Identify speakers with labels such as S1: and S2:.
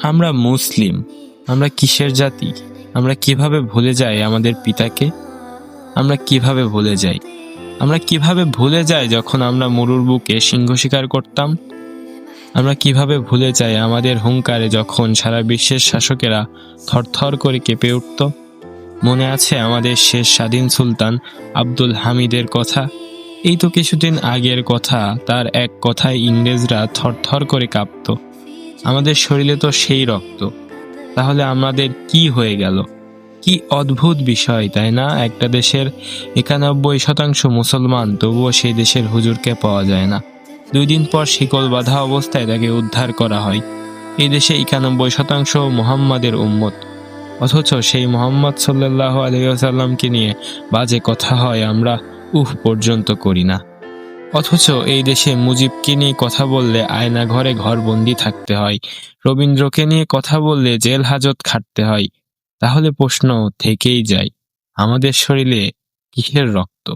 S1: আমরা মুসলিম, আমরা কিসের জাতি? আমরা কিভাবে ভুলে যাই আমাদের পিতাকে? আমরা কিভাবে ভুলে যাই? আমরা কিভাবে ভুলে যাই যখন আমরা মরুর বুকে সিংহ শিকার করতাম? আমরা কিভাবে ভুলে যাই আমাদের হুঙ্কারে যখন সারা বিশ্বের শাসকেরা থরথর করে কেঁপে উঠত? মনে আছে আমাদের শেষ স্বাধীন সুলতান আব্দুল হামিদের কথা? এই তো কিছুদিন আগের কথা। তার এক কথায় ইংরেজরা থরথর করে কাঁপত। আমাদের শরীরে তো সেই রক্ত। তাহলে আমাদের কি হয়ে গেল? কি অদ্ভুত বিষয়, তাই না? একটা দেশের ৯১% মুসলমান, তবুও সেই দেশের হুজুরকে পাওয়া যায় না। ২ দিন পর শিকল বাঁধা অবস্থায় তাকে উদ্ধার করা হয়। এই দেশে ৯১% মুহাম্মাদের উম্মত, অথচ সেই মুহাম্মদ সাল্লাল্লাহু আলাইহি ওয়াসাল্লামকে নিয়ে বাজে কথা হয়, আমরা পর্যন্ত করি না। অথচ এই দেশে মুজিবকে নিয়ে কথা বললে আয়না ঘরে ঘরবন্দি থাকতে হয়, রবীন্দ্রকে নিয়ে কথা বললে জেল হাজত খাটতে হয়। তাহলে প্রশ্ন থেকেই যায়, আমাদের শরীরে কিসের রক্ত?